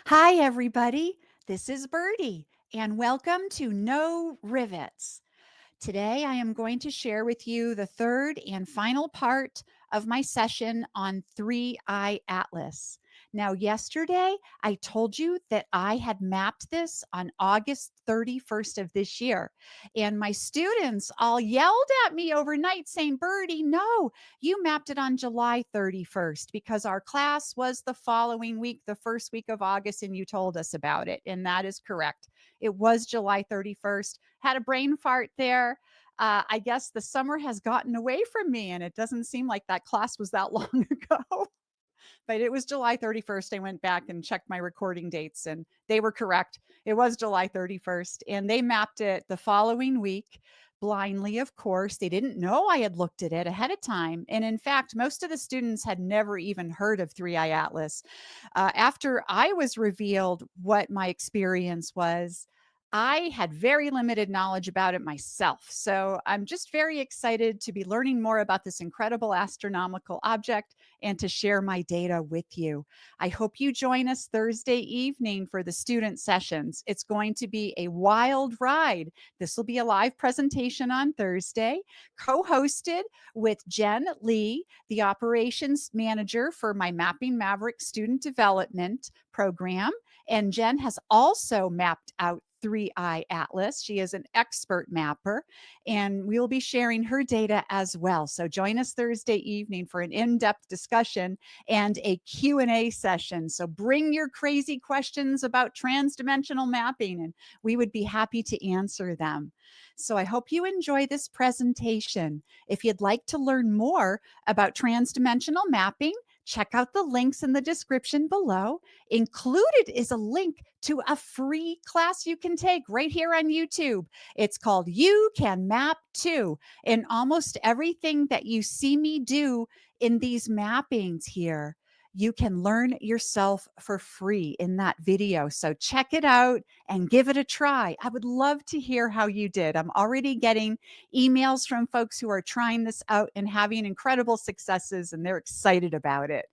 Hi, everybody. This is Birdie, and welcome to No Rivets. Today, I am going to share with you the third and final part of my session on 3I Atlas. Now, yesterday, I told you that I had mapped this on August 31st of this year. And my students all yelled at me overnight saying, Birdie, no, you mapped it on July 31st because our class was the following week, the first week of August, and you told us about it. And that is correct. It was July 31st. Had a brain fart there. I guess the summer has gotten away from me, and it doesn't seem like that class was that long ago. But it was July 31st. I went back and checked my recording dates, and they were correct. It was July 31st, and they mapped it the following week blindly, of course. They didn't know I had looked at it ahead of time. And in fact, most of the students had never even heard of 3I Atlas. After I was revealed what my experience was, I had very limited knowledge about it myself. So I'm just very excited to be learning more about this incredible astronomical object and to share my data with you. I hope you join us Thursday evening for the student sessions. It's going to be a wild ride. This will be a live presentation on Thursday, co-hosted with Jen Lee, the operations manager for my Mapping Maverick student development program. And Jen has also mapped out 3I Atlas. She is an expert mapper, and we'll be sharing her data as well. So join us Thursday evening for an in-depth discussion and a Q&A session. So bring your crazy questions about transdimensional mapping, and we would be happy to answer them. So I hope you enjoy this presentation. If you'd like to learn more about transdimensional mapping, check out the links in the description below. Included is a link to a free class you can take right here on YouTube. It's called You Can Map Too. And almost everything that you see me do in these mappings here, you can learn yourself for free in that video. So check it out and give it a try. I would love to hear how you did. I'm already getting emails from folks who are trying this out and having incredible successes, and they're excited about it.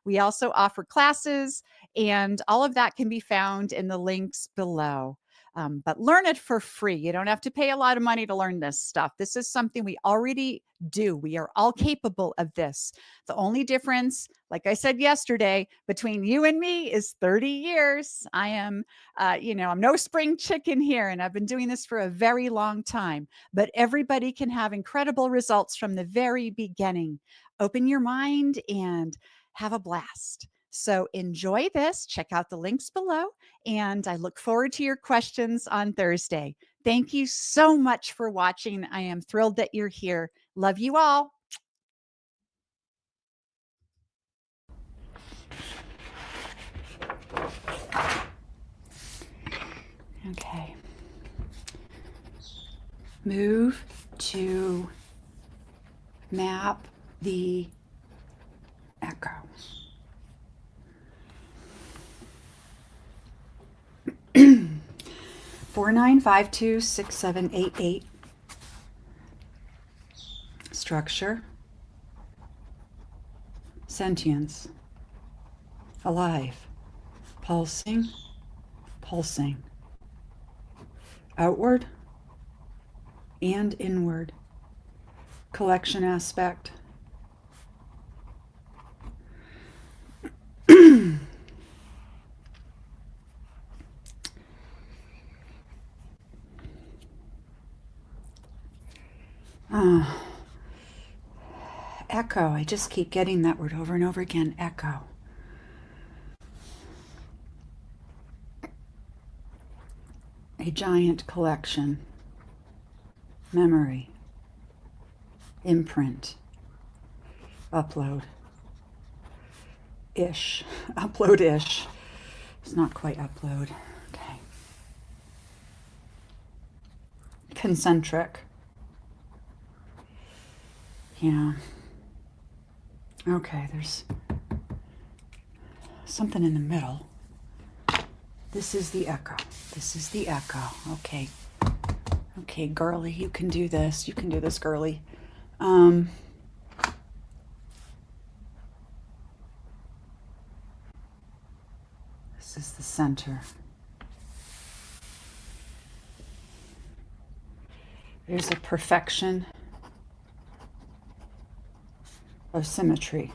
We also offer classes, and all of that can be found in the links below. But learn it for free. You don't have to pay a lot of money to learn this stuff. This is something we already do. We are all capable of this. The only difference, like I said yesterday, between you and me is 30 years. I am, I'm no spring chicken here, and I've been doing this for a very long time. But everybody can have incredible results from the very beginning. Open your mind and have a blast. So enjoy this. Check out the links below, and I look forward to your questions on Thursday. Thank you so much for watching. I am thrilled that you're here. Love you all. Okay. Move to map the echo. Four nine 5 2 6 7 8 8. Structure. Sentience. Alive. Pulsing. Pulsing. Outward and inward. Collection aspect. Echo. I just keep getting that word over and over again. Echo. A giant collection. Memory. Imprint. Upload. Ish. Upload-ish. It's not quite upload. Okay. Concentric. Yeah. Okay, there's something in the middle. This is the echo. This is the echo. Okay. Okay, girly, you can do this. You can do this, girly. This is the center. There's a perfection of symmetry.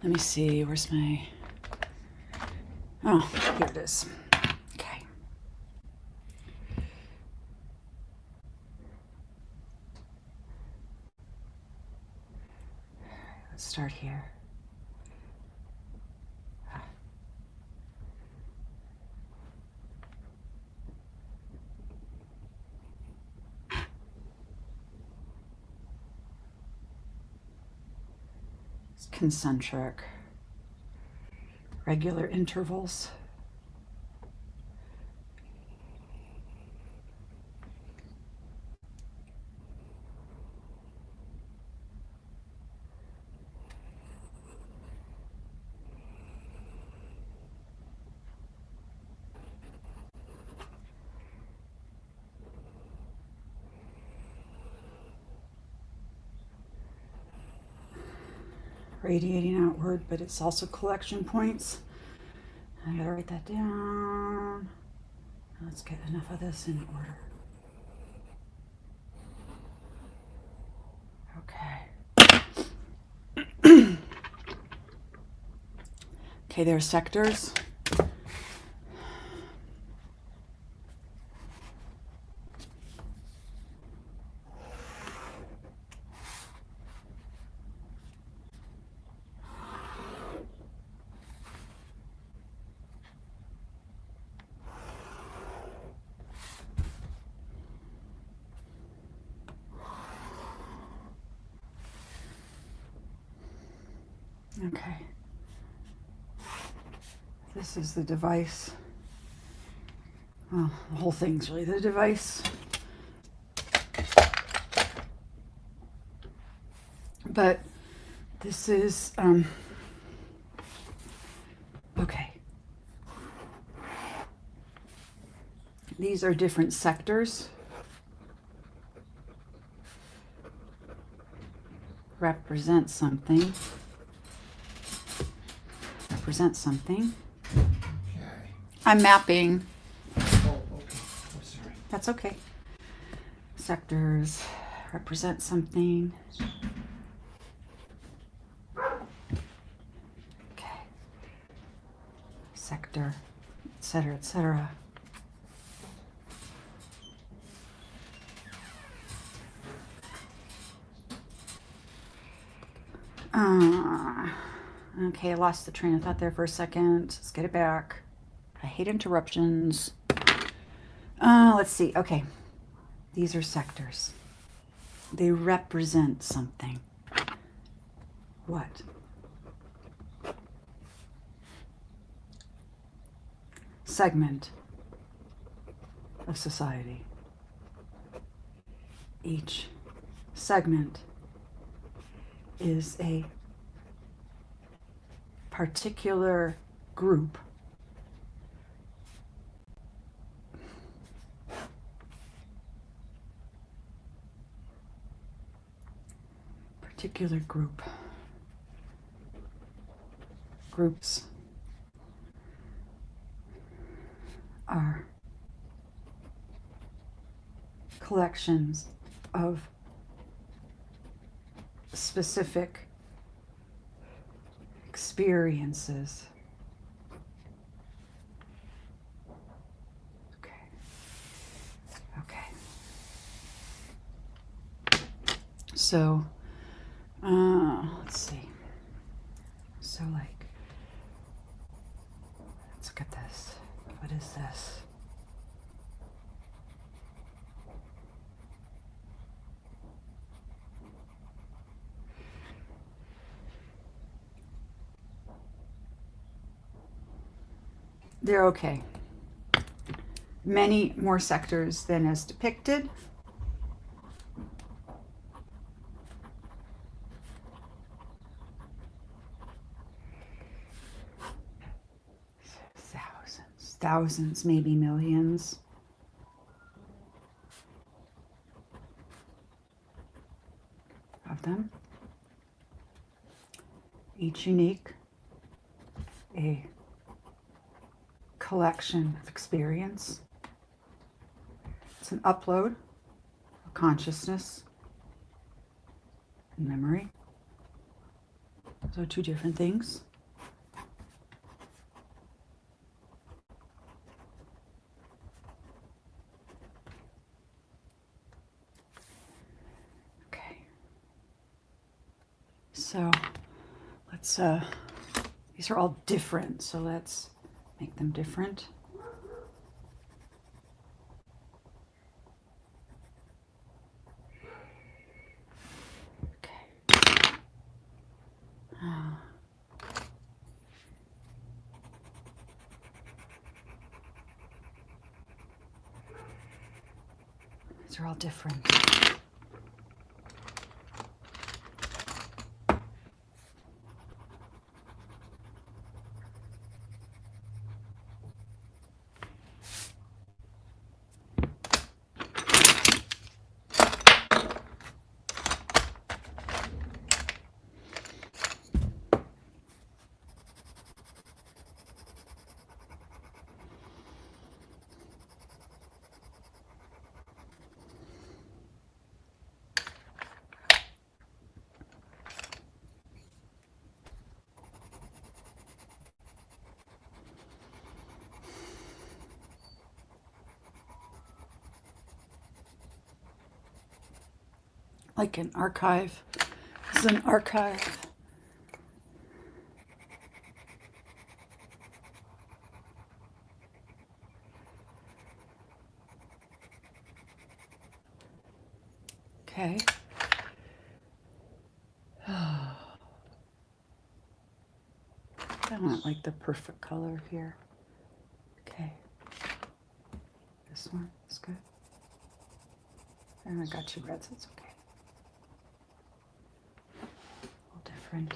Let me see, where's my, oh, here it is. Okay. Let's start here. It's concentric, regular intervals. Radiating outward, but it's also collection points. I gotta write that down. Let's get enough of this in order. Okay. Okay, there are sectors. Okay. This is the device. Well, the whole thing's really the device. But this is, okay. These are different sectors. Represent something. Represent something. Okay. I'm mapping. Oh, okay. Oh, sorry. That's okay. Sectors represent something. Okay. Sector, etc., etc. Okay, I lost the train of thought there for a second. Let's get it back. I hate interruptions. Let's see. Okay. These are sectors. They represent something. What? Segment of society. Each segment is a particular group groups are collections of specific experiences. Okay. So, let's see. So, like, let's look at this. What is this? They're okay. Many more sectors than as depicted. Thousands, maybe millions. each unique, a collection of experience. It's an upload of consciousness and memory. Those are two different things. Okay. So let's, these are all different, so let's make them different. Okay. These are all different. Like an archive. This is an archive. Okay. I want like the perfect color here. Okay. This one is good. And I got two reds, it's okay. All different.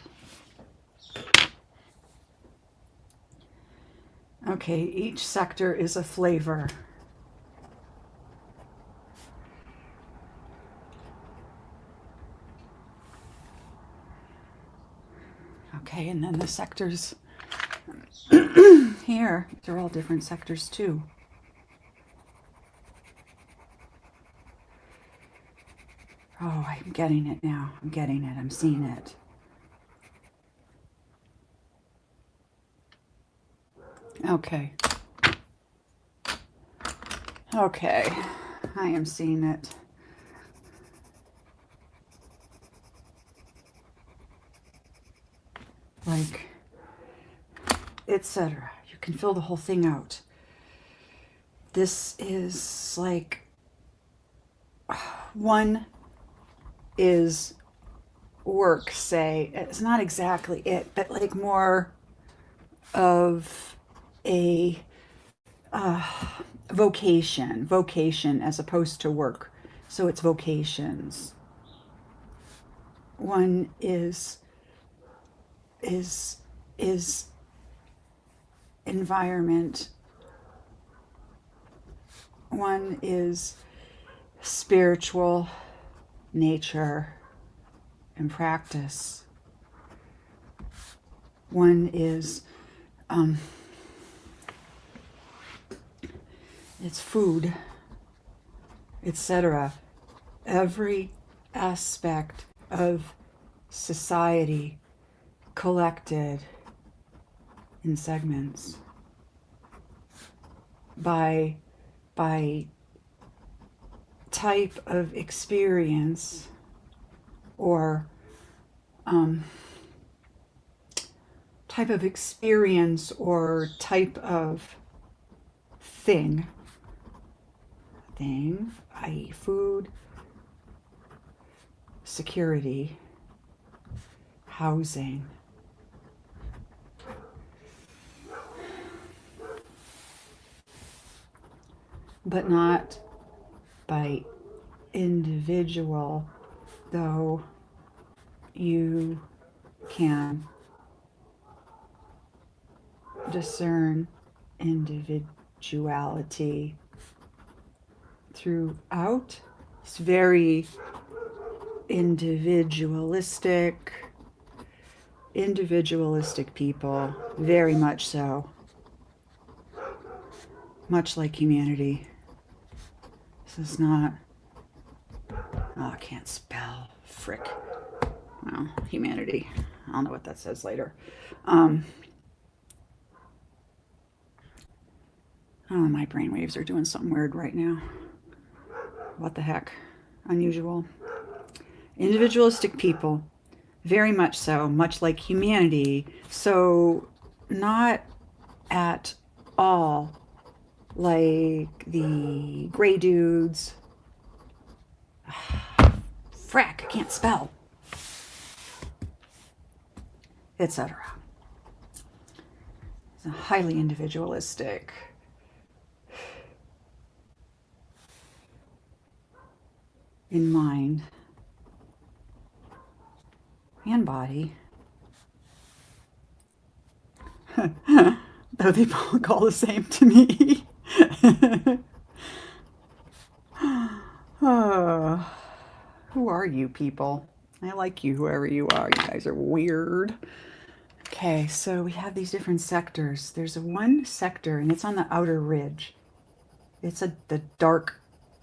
Okay, each sector is a flavor. Okay, and then the sectors here, they're all different sectors too. Oh, I'm getting it now. I'm getting it. I'm seeing it. Okay. Okay. I am seeing it. Like, etc. You can fill the whole thing out. This is like, one is work, say. It's not exactly it, but like more of a vocation as opposed to work. So it's vocations. One is environment. One is spiritual nature and practice. One is it's food, etc. Every aspect of society collected in segments by type of experience or type of experience or type of thing, i.e. food, security, housing, but not by individual, though you can discern individuality throughout. It's very individualistic, individualistic people, very much so. Much like humanity. This is not... Oh, I can't spell. Frick. Well, humanity. I'll know what that says later. Oh, my brainwaves are doing something weird right now. What the heck? Unusual. Individualistic people, very much so, much like humanity. So, not at all like the gray dudes. Frack, I can't spell. Etc. It's a highly individualistic. In mind and body. Though they both call the same to me. Who are you people? I like you, whoever you are. You guys are weird. Okay, so we have these different sectors. There's one sector, and it's on the outer ridge. It's the dark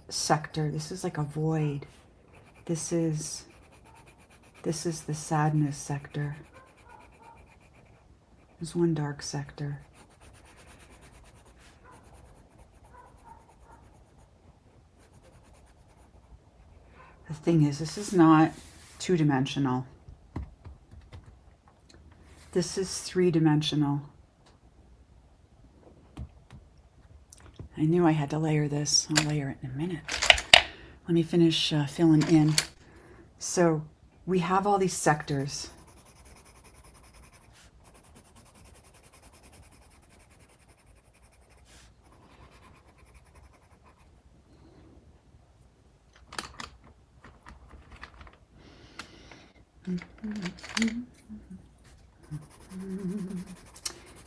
sector. This is like a void. This is the sadness sector. There's one dark sector. The thing is, this is not two-dimensional. This is three-dimensional. I knew I had to layer this. I'll layer it in a minute. Let me finish filling in. So we have all these sectors.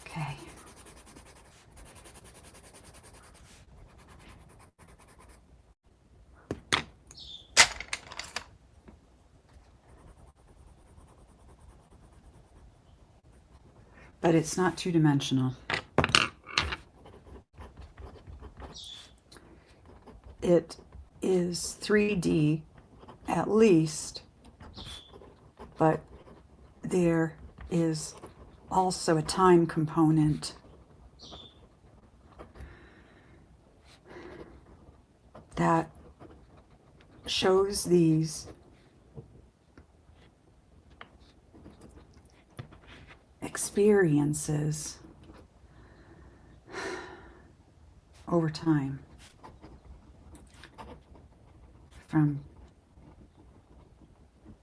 Okay. But it's not two-dimensional. It is 3D at least, but there is also a time component that shows these experiences over time, from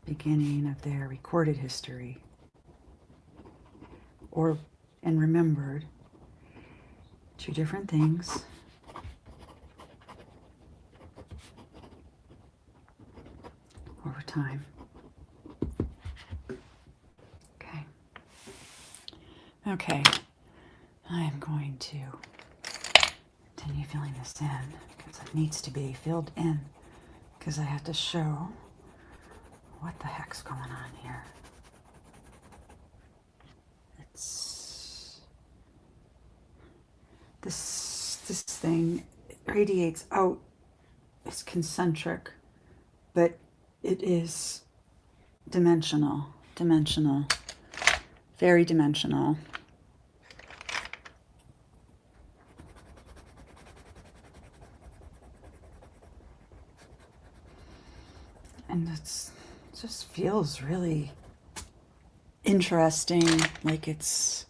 beginning of their recorded history and remembered. Two different things. Over time. Okay, I am going to continue filling this in because it needs to be filled in because I have to show what the heck's going on here. It's this thing radiates out. It's concentric, but it is dimensional, very dimensional. And it just feels really interesting, like it's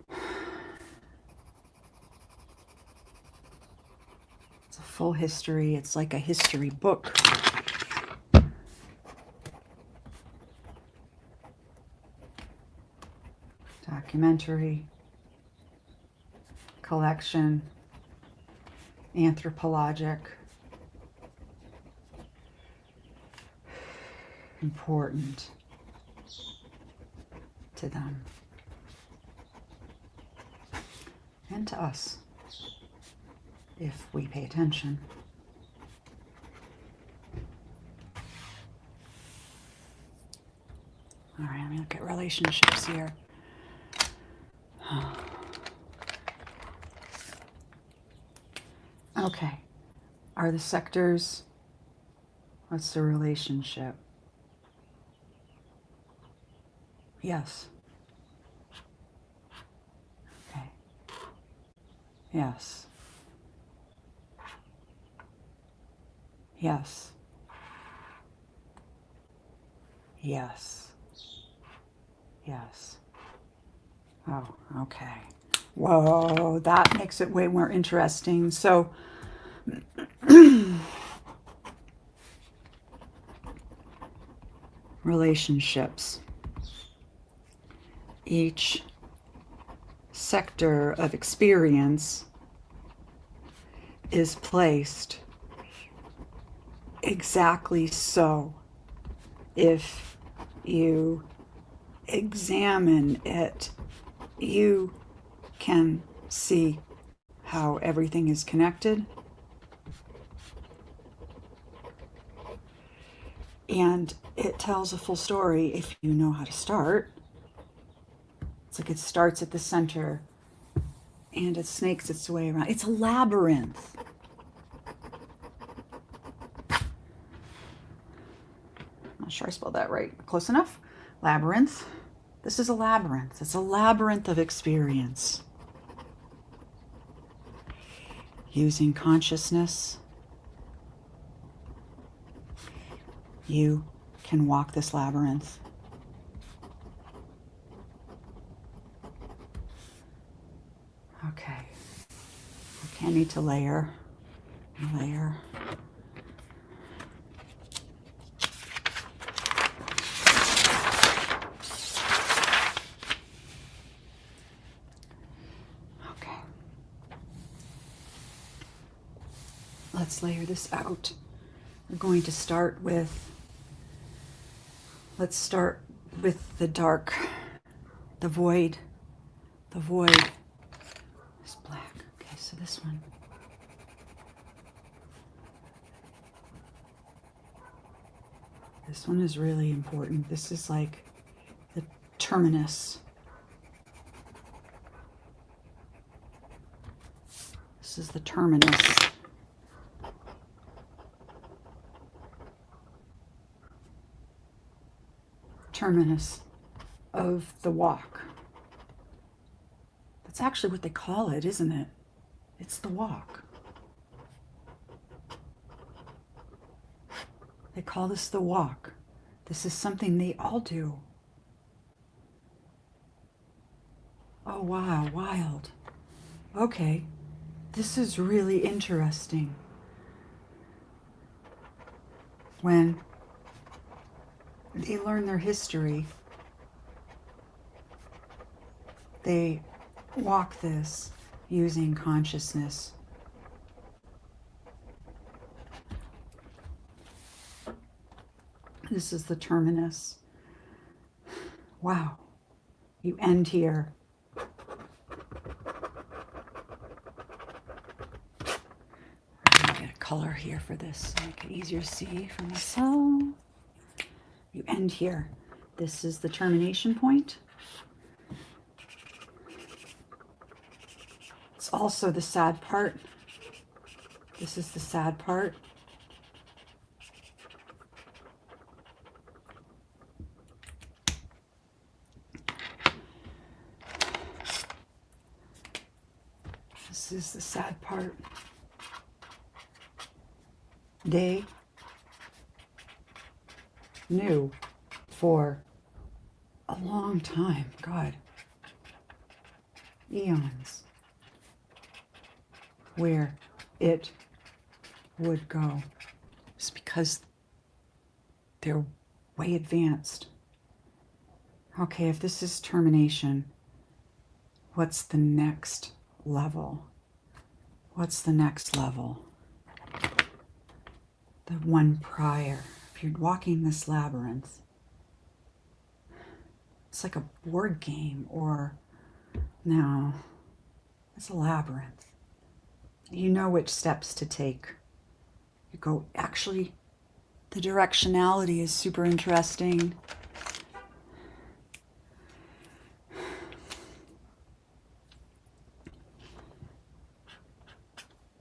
a full history. It's like a history book. Documentary, collection, anthropologic. Important to them and to us if we pay attention. All right, I'm going to get really relationships here. Okay. Are the sectors, what's the relationship? Yes. Okay. Yes. Yes. Yes. Yes. Oh, okay. Whoa, that makes it way more interesting. So, relationships. Each sector of experience is placed exactly so. If you examine it, you can see how everything is connected. And it tells a full story if you know how to start. It's like it starts at the center and it snakes its way around. It's a labyrinth. I'm not sure I spelled that right. Close enough? Labyrinth. This is a labyrinth. It's a labyrinth of experience. Using consciousness, you can walk this labyrinth. Okay. Okay, I need to layer. Layer. Okay. Let's layer this out. We're going to start with, let's start with the dark, the void. The void is black. Okay, so this one. This one is really important. This is like the terminus. This is the terminus. Terminus of the walk. That's actually what they call it, isn't it? It's the walk. They call this the walk. This is something they all do. Oh, wow, wild. Okay, this is really interesting. When they learn their history, they walk this using consciousness. This is the terminus. Wow. You end here. I'm going to get a color here for this to make it easier to see for myself. You end here. This is the termination point. It's also the sad part. This is the sad part. This is the sad part. They knew for a long time, God, eons, where it would go. It's because they're way advanced. Okay, if this is termination, what's the next level? What's the next level? The one prior. If you're walking this labyrinth, it's like a board game, or no, it's a labyrinth. You know which steps to take. You go, actually, the directionality is super interesting.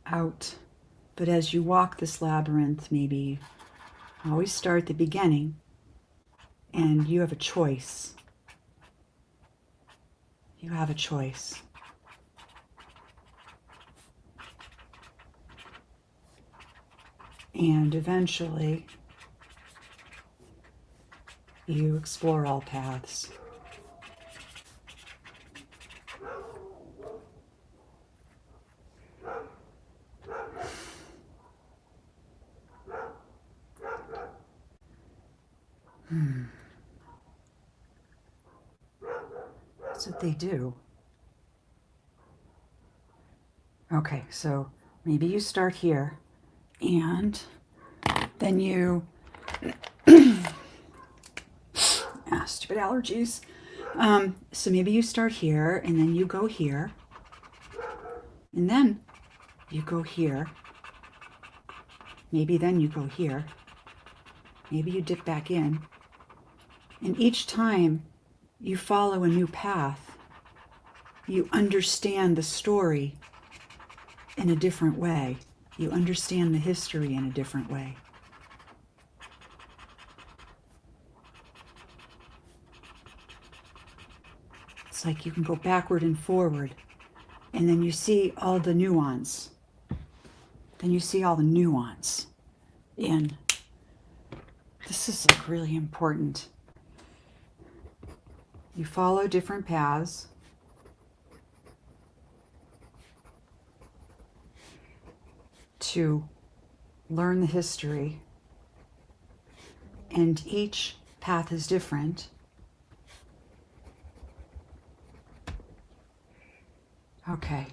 out. But as you walk this labyrinth, maybe always start at the beginning, and you have a choice. You have a choice. And eventually, you explore all paths. That's what they do. Okay, so maybe you start here, and then you, stupid allergies. So maybe you start here, and then you go here, and then you go here. Maybe then you go here. Maybe you dip back in. And each time you follow a new path, you understand the story in a different way. You understand the history in a different way. It's like you can go backward and forward, and then you see all the nuance. Then you see all the nuance. And this is like really important. You follow different paths. To learn the history, and each path is different. Okay.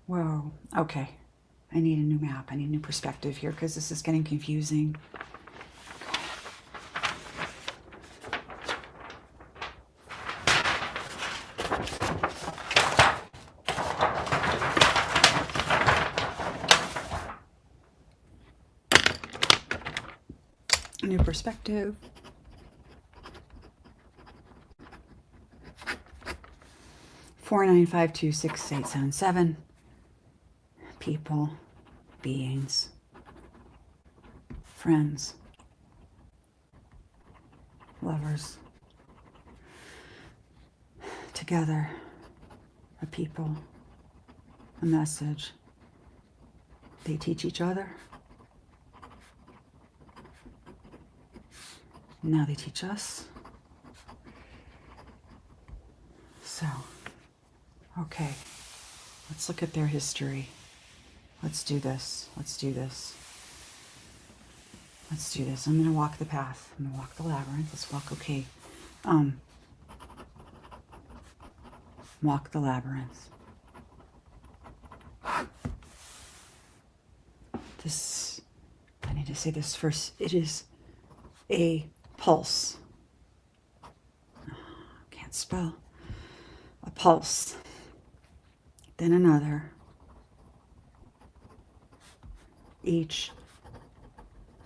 Whoa. Okay. I need a new map. I need a new perspective here because this is getting confusing. New perspective. Four 9526877. People, beings, friends, lovers, together, a people, a message. They teach each other. Now they teach us. So, okay, let's look at their history. Let's do this. Let's do this. Let's do this. I'm going to walk the path. I'm going to walk the labyrinth. Let's walk, okay. Walk the labyrinth. This, I need to say this first. It is a pulse. Can't spell. A pulse. Then another. Each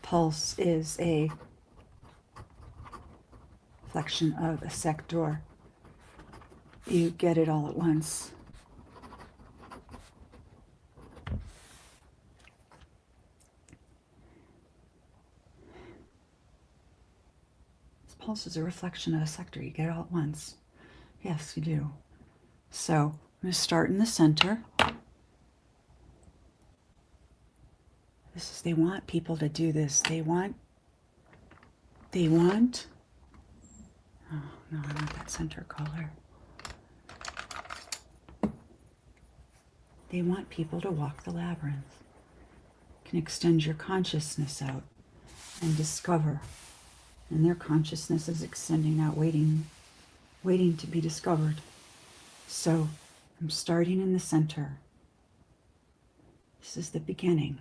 pulse is a reflection of a sector. You get it all at once. This pulse is a reflection of a sector. You get it all at once. Yes, you do. So I'm going to start in the center. This is, they want people to do this. They want, oh no, I want that center color. They want people to walk the labyrinth. You can extend your consciousness out and discover. And their consciousness is extending out, waiting to be discovered. So I'm starting in the center. This is the beginning.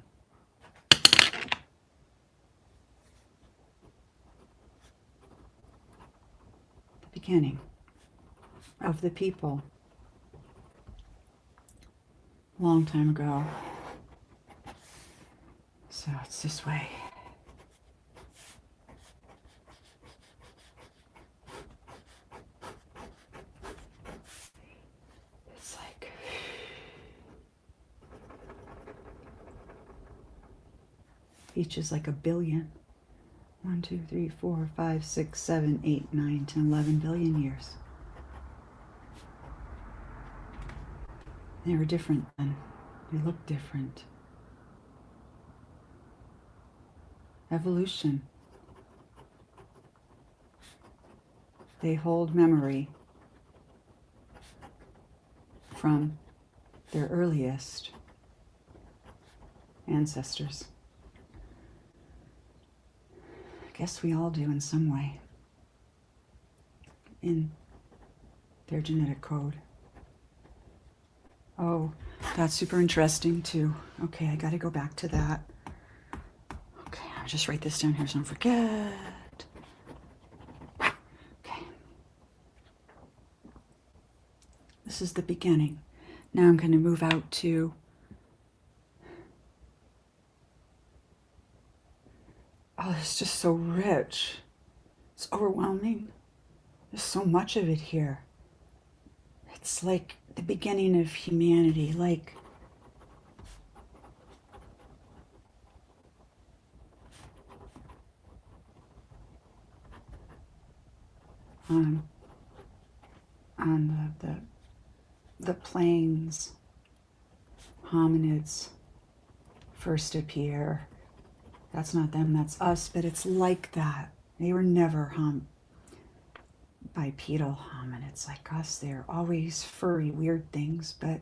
Beginning of the people long time ago. So it's this way. Each is like a billion. 1, 2, 3, 4, 5, 6, 7, 8, 9, 10, 11 billion years. They were different then. They looked different. Evolution. They hold memory from their earliest ancestors. I guess we all do in some way, in their genetic code. Oh, that's super interesting too. Okay, I got to go back to that. Okay, I'll just write this down here so I don't forget. Okay. This is the beginning. Now I'm going to move out to oh, it's just so rich. It's overwhelming. There's so much of it here. It's like the beginning of humanity, like on the plains, hominids first appear. That's not them, that's us, but it's like that. They were never bipedal hominids like us. They're always furry, weird things, but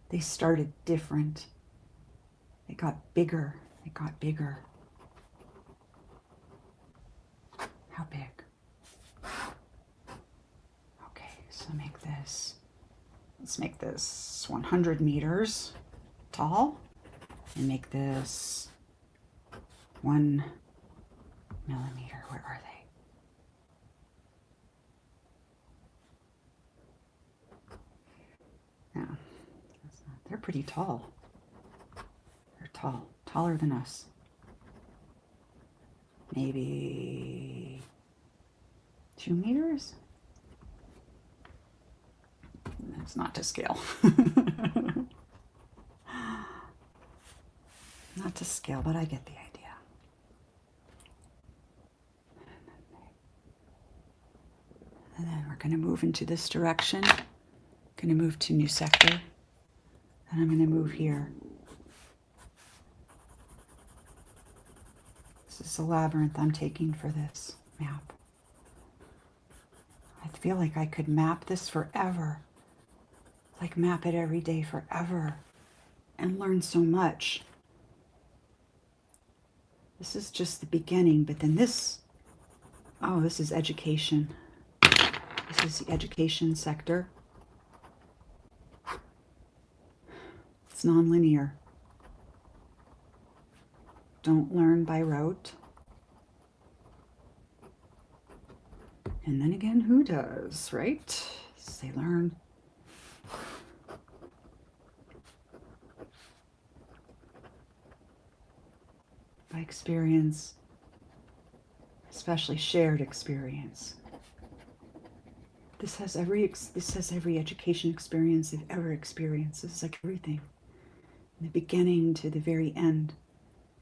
they started different. They got bigger. They got bigger. How big? Okay, so let's make this 100 meters tall and make this 1 millimeter. Where are they? No, they're pretty tall. They're tall, taller than us. Maybe 2 meters? That's not to scale. Not to scale, but I get the idea. And then we're going to move into this direction. Going to move to new sector. And I'm going to move here. This is the labyrinth I'm taking for this map. I feel like I could map this forever. Like map it every day forever. And learn so much. This is just the beginning, but then this is education. This is the education sector. It's nonlinear. Don't learn by rote. And then again, who does, right? They learn. By experience, especially shared experience. This has every education experience they've ever experienced. This is like everything, from the beginning to the very end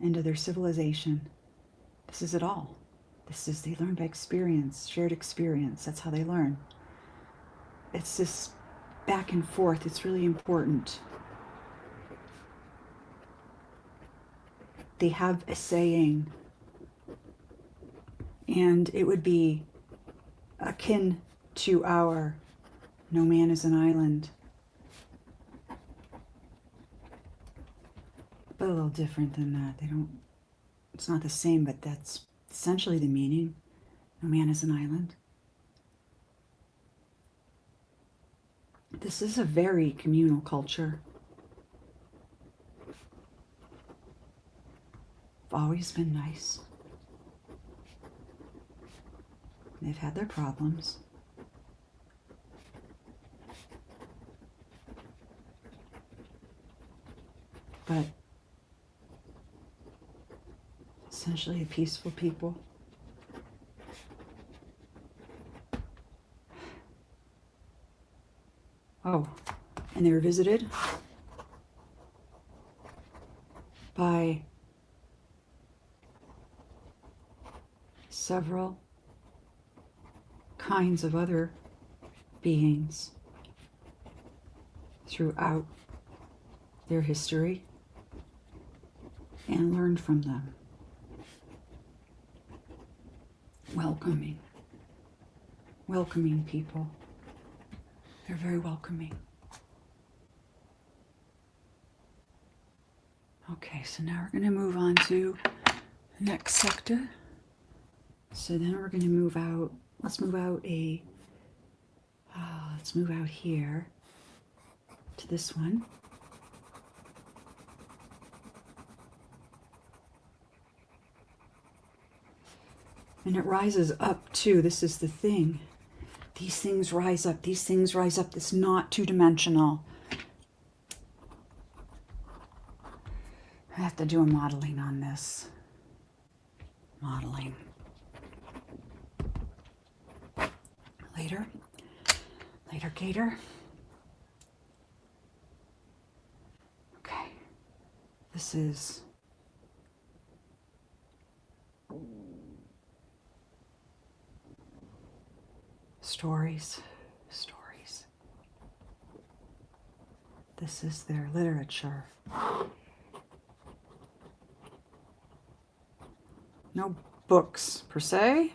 of their civilization. This is it all. They learn by experience, shared experience. That's how they learn. It's this back and forth. It's really important. They have a saying, and it would be akin to our "no man is an island," but a little different than that. It's not the same, but that's essentially the meaning. No man is an island. This is a very communal culture. Always been nice. They've had their problems. But essentially a peaceful people. Oh, and they were visited by several kinds of other beings throughout their history and learned from them. Welcoming people. They're very welcoming. Okay, so now we're going to move on to the next sector. So then we're going to move out. Let's move out here to this one. And it rises up too. This is the thing. These things rise up. These things rise up. It's not two-dimensional. I have to do a modeling on this. Modeling. Later, Gator. Okay. This is stories. This is their literature. No books per se.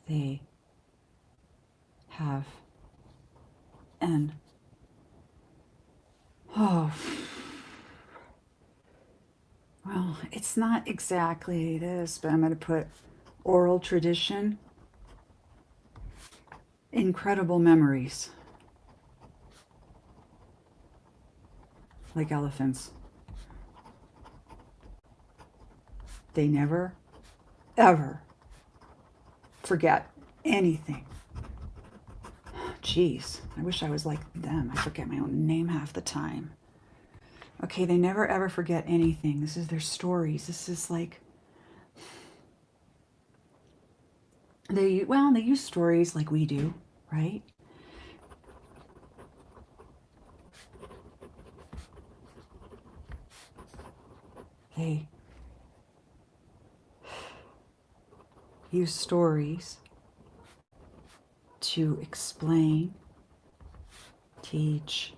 They have well, it's not exactly this, but I'm going to put oral tradition, incredible memories, like elephants. They never, ever forget anything. Jeez, I wish I was like them. I forget my own name half the time. Okay, they never ever forget anything. This is their stories. This is like, they use stories like we do, right? They use stories to explain, teach,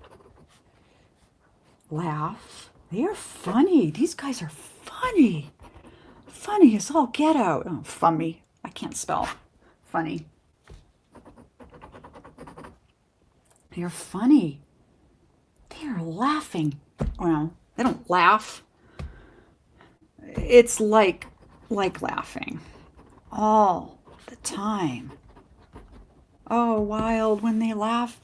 laugh. They are funny. These guys are funny. Funny as all get out. Oh, funny. I can't spell funny. They are funny. They are laughing. Well, they don't laugh. It's like laughing all the time. Oh, wild. When they laugh,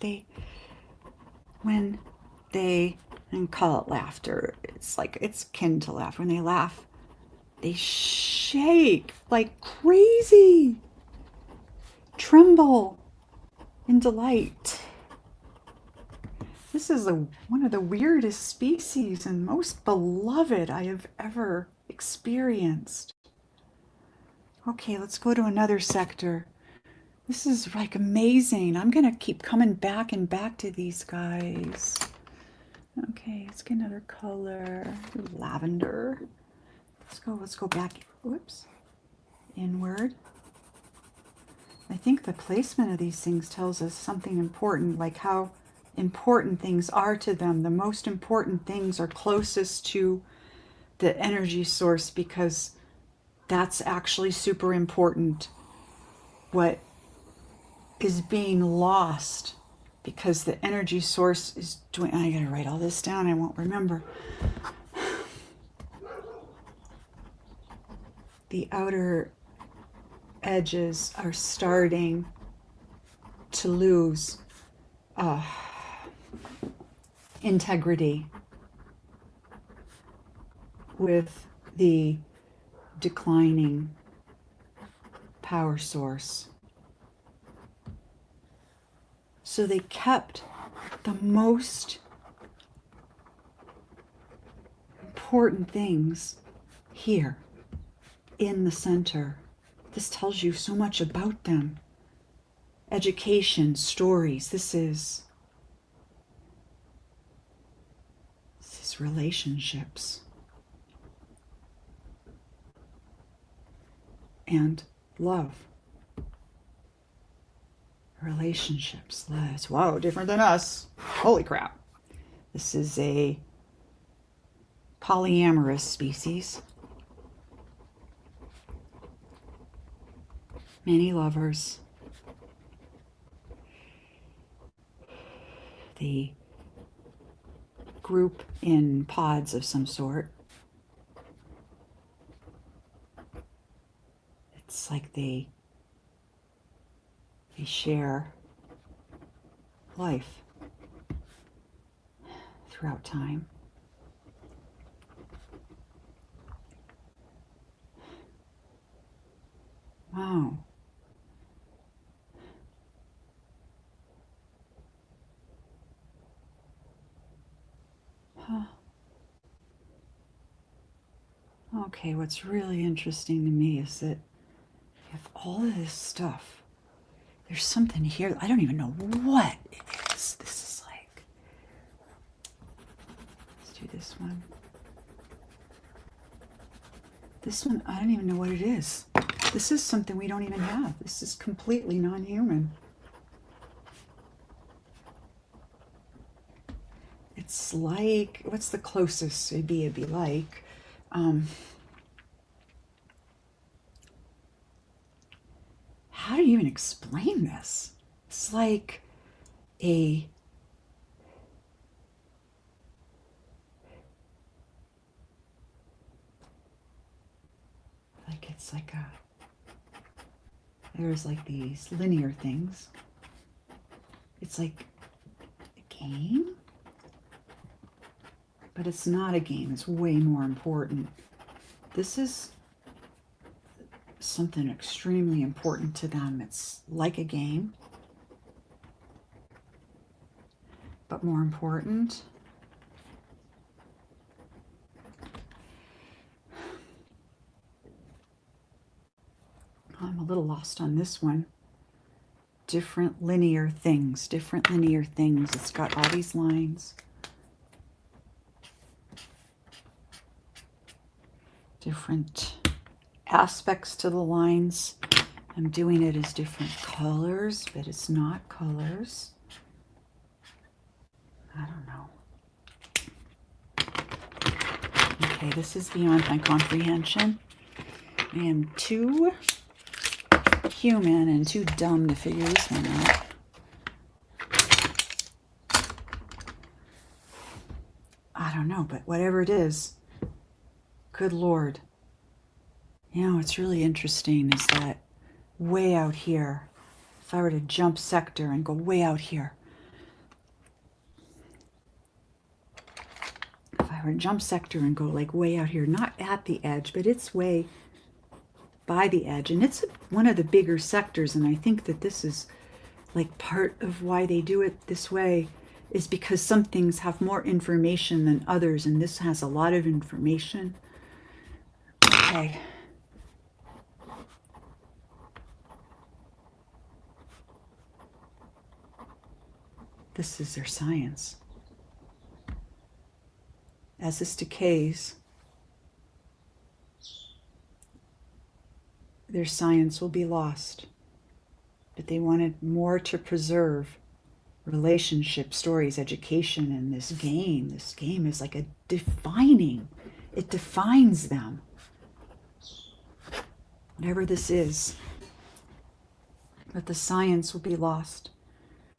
and call it laughter. It's like, it's akin to laugh. When they laugh, they shake like crazy, tremble in delight. This is one of the weirdest species and most beloved I have ever experienced. Okay, let's go to another sector. This is like amazing. I'm going to keep coming back to these guys. Okay, let's get another color. Lavender. Let's go back. Whoops. Inward. I think the placement of these things tells us something important, like how important things are to them. The most important things are closest to the energy source because that's actually super important. What is being lost because the energy source is doing, I gotta write all this down, I won't remember. The outer edges are starting to lose integrity with the declining power source. So they kept the most important things here in the center. This tells you so much about them. Education, stories. This is relationships. and love. Relationships, lives. Wow, different than us. Holy crap. This is a polyamorous species. Many lovers. They group in pods of some sort. It's like they share life throughout time. Wow. Huh. Okay, what's really interesting to me is that you have all of this stuff. There's something here. I don't even know what it is. This is like, let's do this one. This one, I don't even know what it is. This is something we don't even have. This is completely non-human. It's like, what's the closest it'd be like? How do you even explain this? It's like a it's like a, there's like these linear things. It's like a game, but it's not a game. It's way more important. This is something extremely important to them. It's like a game, but more important. I'm a little lost on this one. Different linear things, different linear things. It's got all these lines. Different aspects to the lines. I'm doing it as different colors, but it's not colors. I don't know. Okay, this is beyond my comprehension. I am too human and too dumb to figure this one out. I don't know, but whatever it is, good Lord. You know, what's really interesting is that way out here, if I were to jump sector and go way out here, if I were to jump sector and go like way out here, not at the edge, but it's way by the edge, and it's one of the bigger sectors, and I think that this is like part of why they do it this way is because some things have more information than others, and this has a lot of information. Okay. This is their science. As this decays, their science will be lost. But they wanted more to preserve relationship, stories, education, and this game. This game is like a defining. It defines them. Whatever this is. But the science will be lost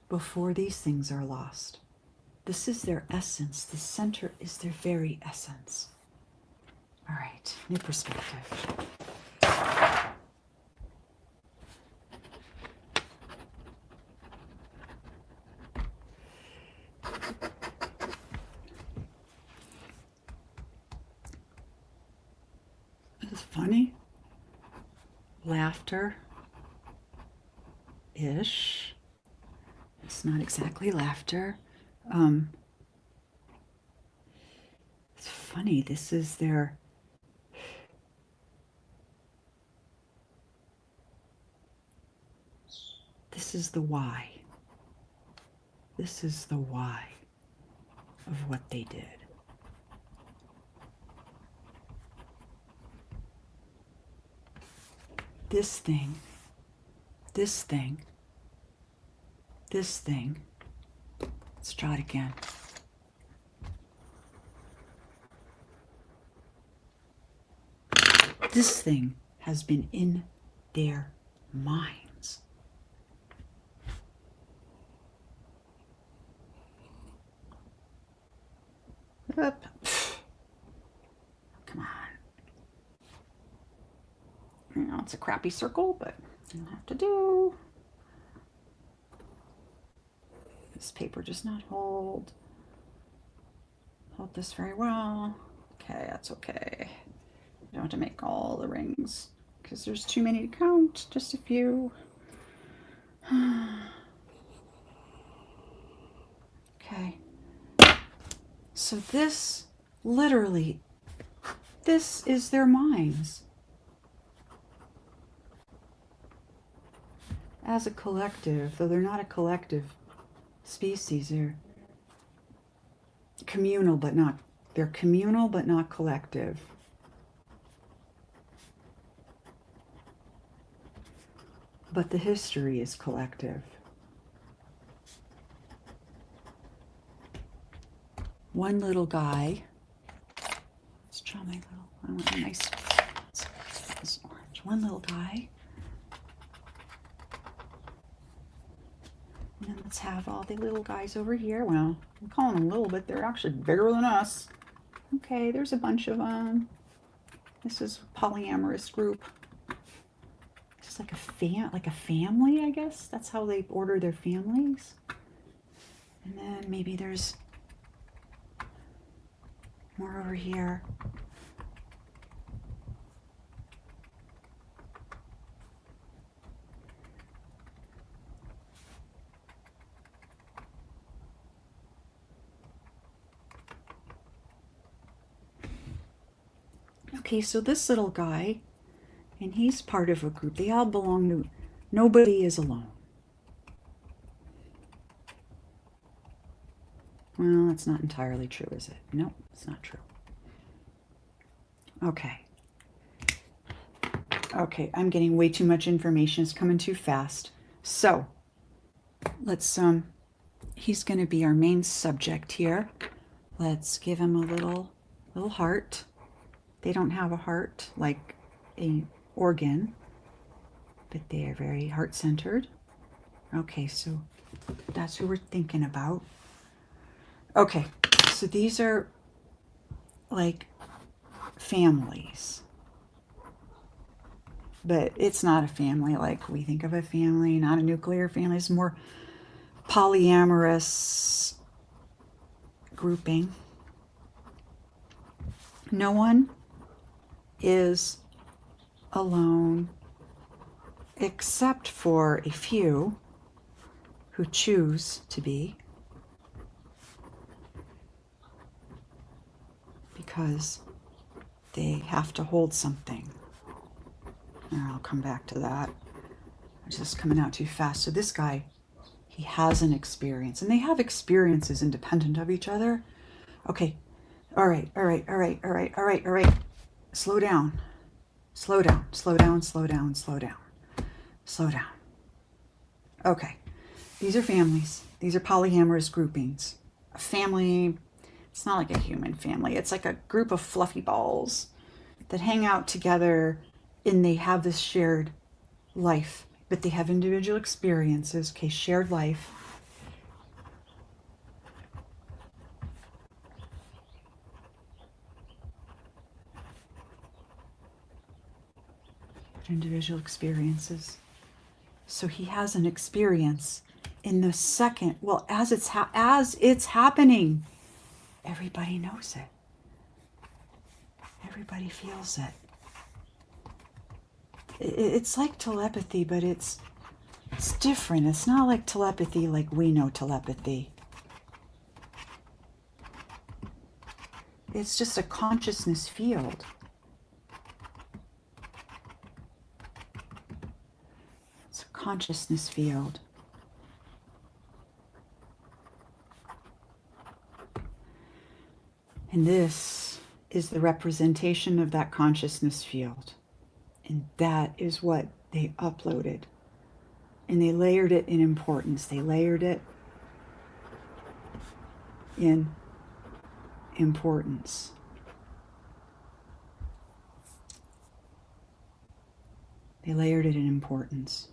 before these things are lost. This is their essence. The center is their very essence. All right, new perspective. This is funny. Laughter-ish. It's not exactly laughter. It's funny. This is their... This is the why. This is the why of what they did. this thing, this thing, this thing. Let's try it again. This thing has been in their minds. Up. Come on. I know it's a crappy circle, but it'll have to do. This paper does not hold this very well. Okay, that's okay. You don't have to make all the rings because there's too many to count, just a few. Okay. So this, literally, this is their minds. As a collective, though they're not a collective species, they're communal but not collective. But the history is collective. One little guy. Let's try my little. I want a nice. This orange. One little guy. And then let's have all the little guys over here. Well, I'm calling them little, but they're actually bigger than us. Okay, there's a bunch of them. This is a polyamorous group. This is like a family, I guess. That's how they order their families. And then maybe there's more over here. Okay, so this little guy, and he's part of a group. They all belong to, nobody is alone. Well, that's not entirely true, is it? No, it's not true. Okay. Okay, I'm getting way too much information. It's coming too fast. So, let's, he's going to be our main subject here. Let's give him a little heart. They don't have a heart like an organ, but they are very heart-centered. Okay, so that's who we're thinking about. Okay, so these are like families, but it's not a family like we think of a family, not a nuclear family. It's more polyamorous grouping. No one is alone except for a few who choose to be, because they have to hold something. And I'll come back to that. It's just coming out too fast. So this guy, he has an experience, and they have experiences independent of each other. Okay. All right. Slow down. Slow down. Okay. These are families. These are polyamorous groupings. A family, it's not like a human family. It's like a group of fluffy balls that hang out together, and they have this shared life, but they have individual experiences. Okay, shared life. Individual experiences. So he has an experience in the second. Well, as it's happening, everybody knows it. Everybody feels it. It's like telepathy, but it's different. It's not like telepathy like we know telepathy. It's just a consciousness field. It's a consciousness field. And this is the representation of that consciousness field. And that is what they uploaded. And they layered it in importance. They layered it in importance. They layered it in importance.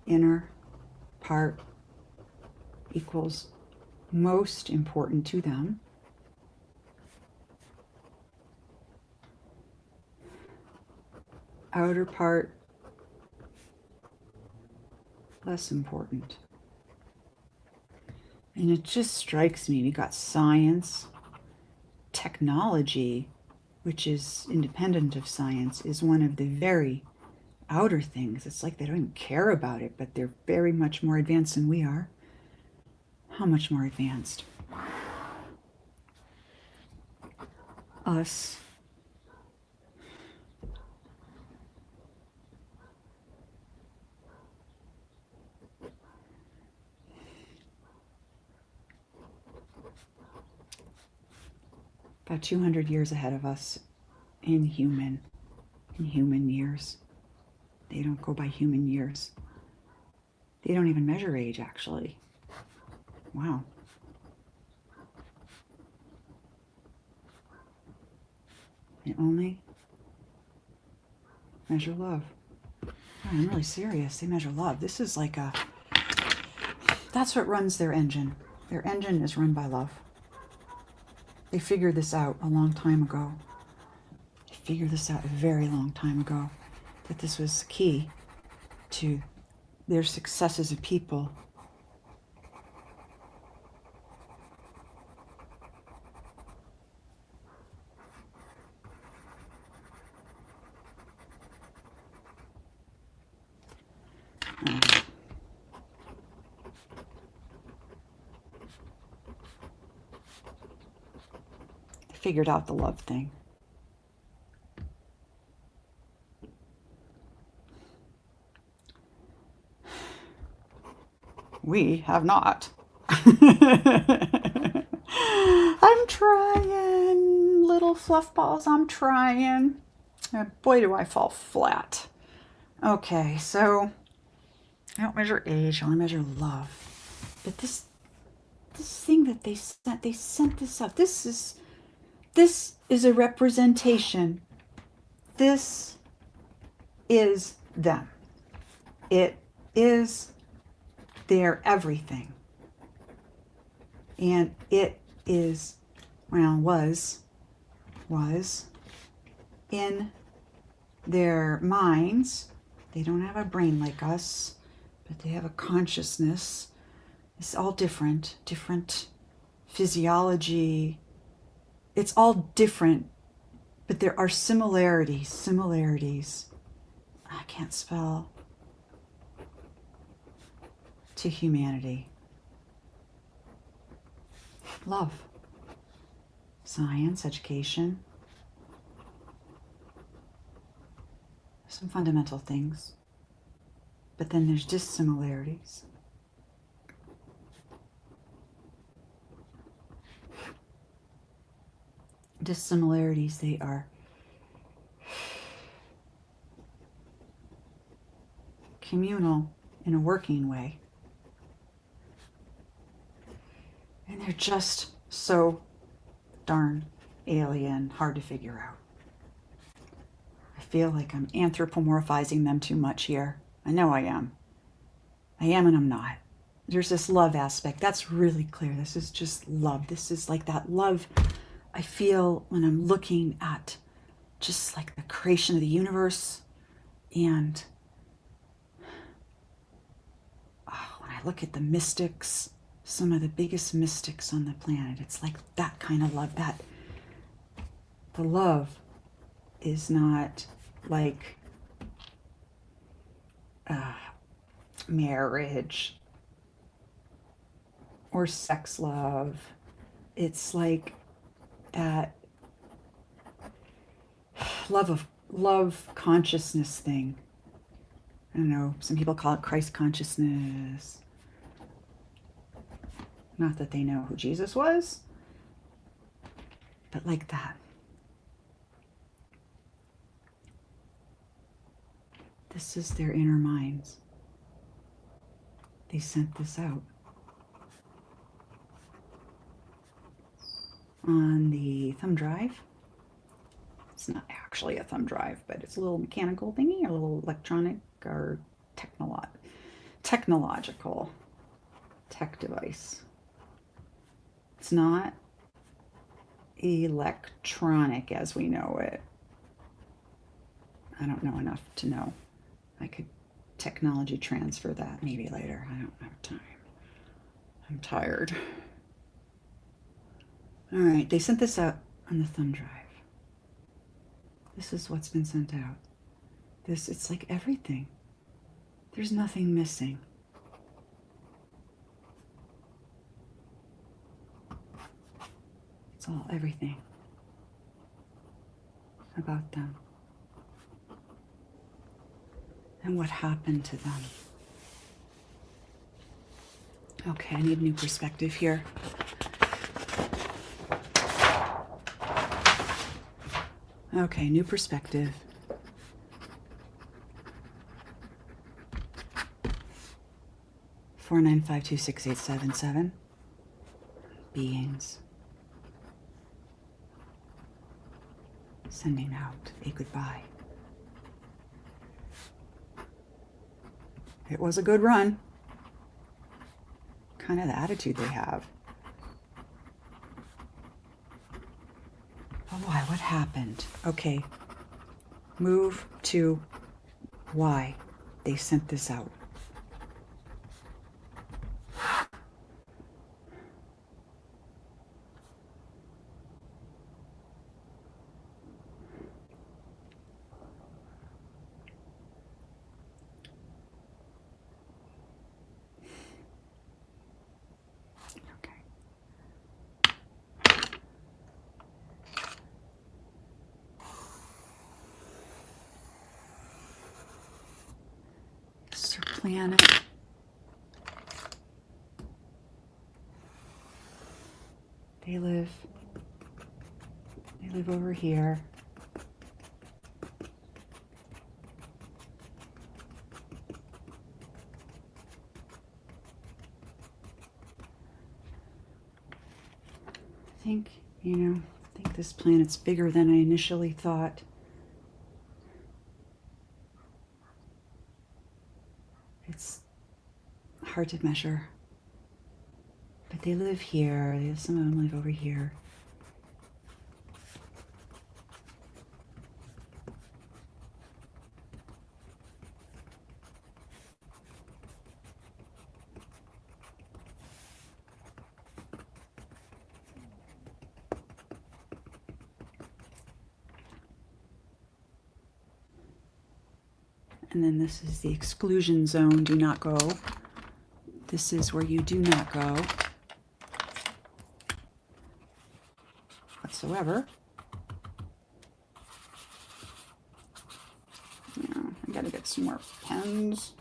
Inner part equals most important to them. Outer part less important. And it just strikes me, we got science, technology, which is independent of science, is one of the very outer things. It's like they don't even care about it, but they're very much more advanced than we are. How much more advanced? Us. About 200 years ahead of us in human years. They don't go by human years. They don't even measure age, actually. Wow. They only measure love. Oh, I'm really serious. They measure love. This is like that's what runs their engine. Their engine is run by love. They figured this out a long time ago. They figured this out a very long time ago, that this was key to their success as a people. Figured out the love thing. We have not. I'm trying, little fluff balls, I'm trying. Boy, do I fall flat. Okay, so I don't measure age, I only measure love. But this thing that they sent this up. This is a representation. This is them. It is their everything. And it is, well, was in their minds. They don't have a brain like us, but they have a consciousness. It's all different physiology. It's all different, but there are similarities. I can't spell. To humanity. Love. Science, education. Some fundamental things. But then there's dissimilarities. Dissimilarities, they are communal in a working way. And they're just so darn alien, hard to figure out. I feel like I'm anthropomorphizing them too much here. I know I am. I am and I'm not. There's this love aspect. That's really clear. This is just love. This is like that love I feel when I'm looking at just like the creation of the universe. And when I look at the mystics, some of the biggest mystics on the planet, it's like that kind of love. That the love is not like marriage or sex love. It's like that love consciousness thing. I don't know, some people call it Christ consciousness. Not that they know who Jesus was, but like that. This is their inner minds. They sent this out on the thumb drive. It's not actually a thumb drive, but it's a little mechanical thingy, a little electronic or technological tech device. It's not electronic as we know it. I don't know enough to know. I could technology transfer that maybe later. I don't have time. I'm tired. All right, they sent this out on the thumb drive. This is what's been sent out. It's like everything. There's nothing missing. It's all everything about them and what happened to them. Okay, I need a new perspective here. Okay, new perspective. Four 9526877 beings sending out a goodbye. It was a good run. Kind of the attitude they have. Oh, why? What happened? Okay. Move to why they sent this out. Planet. They live over here. I think this planet's bigger than I initially thought. It's hard to measure. But they live here. Some of them live over here. And then this is the exclusion zone, do not go. This is where you do not go whatsoever. Yeah, I gotta get some more pens.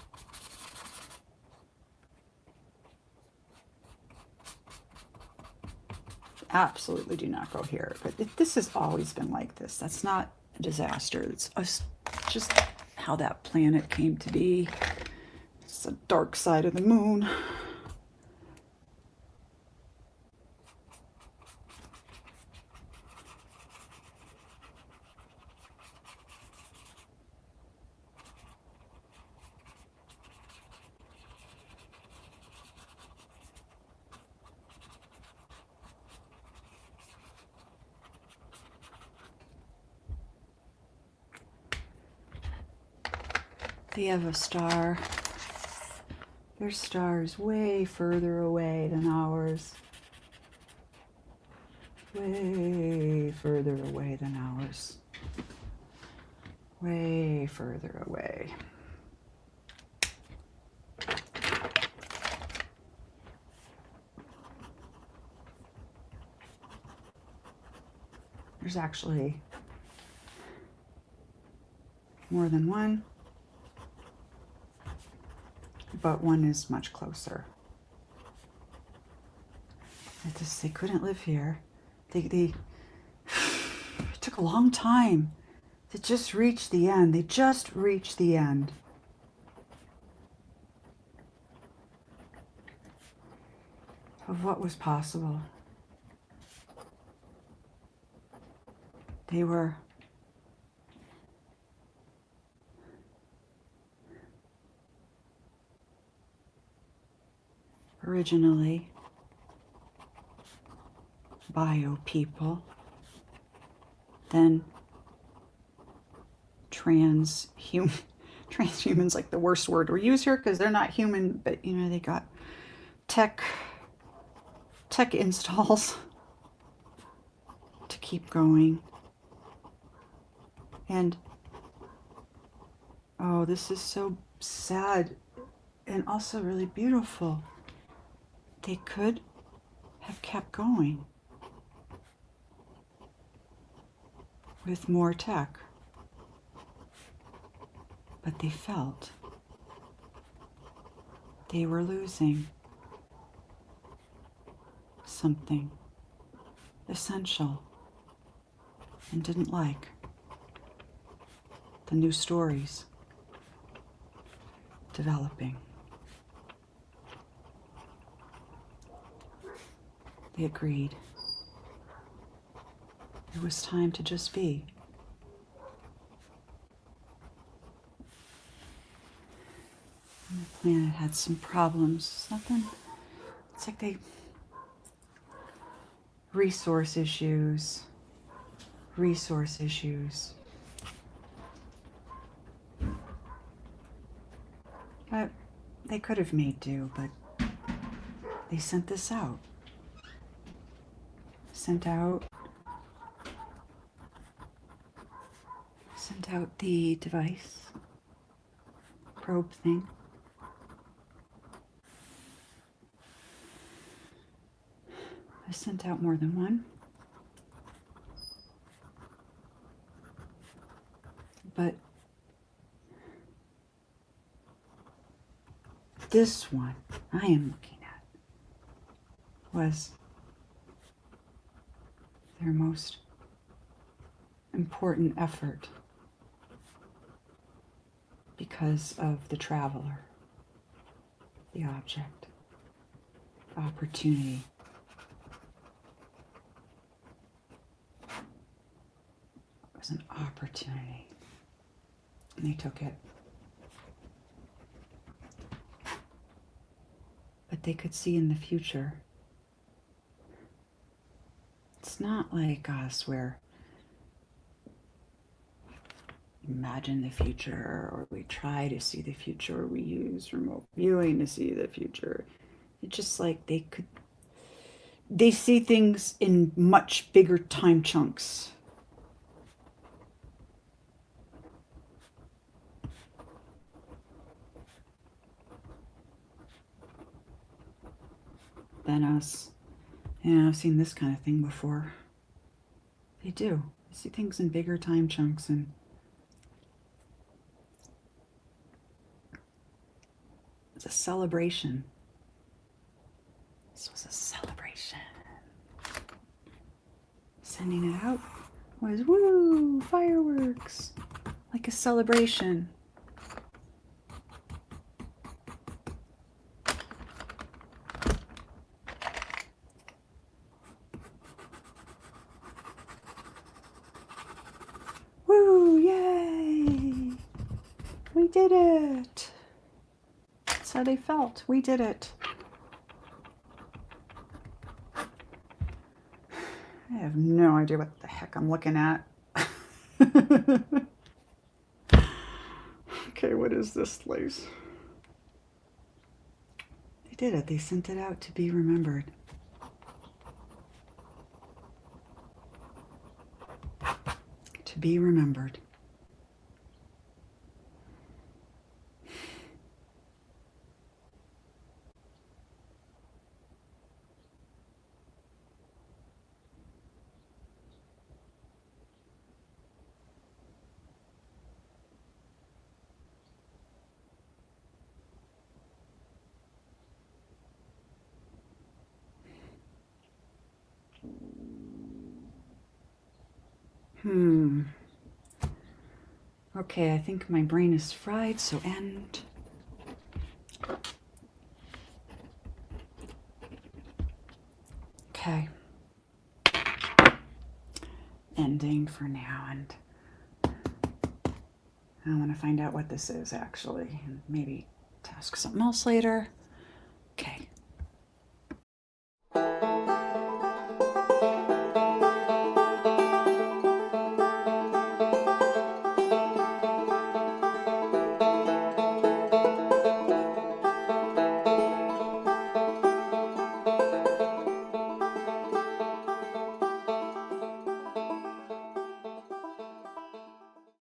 Absolutely do not go here. But this has always been like this. That's not a disaster. It's just how that planet came to be. It's the dark side of the moon. They have a star. Their star is way further away than ours. Way further away than ours. Way further away. There's actually more than one. But one is much closer. They couldn't live here. They took a long time to just reach the end. They just reached the end. Of what was possible. They were originally bio people, then transhuman's like the worst word we use here because they're not human, but you know, they got tech installs to keep going. And oh, this is so sad and also really beautiful. They could have kept going with more tech, but they felt they were losing something essential and didn't like the new stories developing. They agreed. It was time to just be. And the planet had some problems. Nothing. It's like they resource issues. But they could have made do, but they sent this out. Sent out the device, probe thing. I sent out more than one. But this one I am looking at was their most important effort because of the traveler, the object, the opportunity. It was an opportunity, and they took it. But they could see in the future. It's not like us where we imagine the future, or we try to see the future, or we use remote viewing to see the future. It's just like they see things in much bigger time chunks. Than us. Yeah, I've seen this kind of thing before. They do. They see things in bigger time chunks, and it's a celebration. This was a celebration. Sending it out was woo, fireworks, like a celebration. Woo, yay! We did it. That's how they felt. We did it. I have no idea what the heck I'm looking at. Okay, what is this place? They did it. They sent it out to be remembered. To be remembered. Okay, I think my brain is fried, so end. Okay. Ending for now, and I want to find out what this is actually, and maybe task something else later. Okay.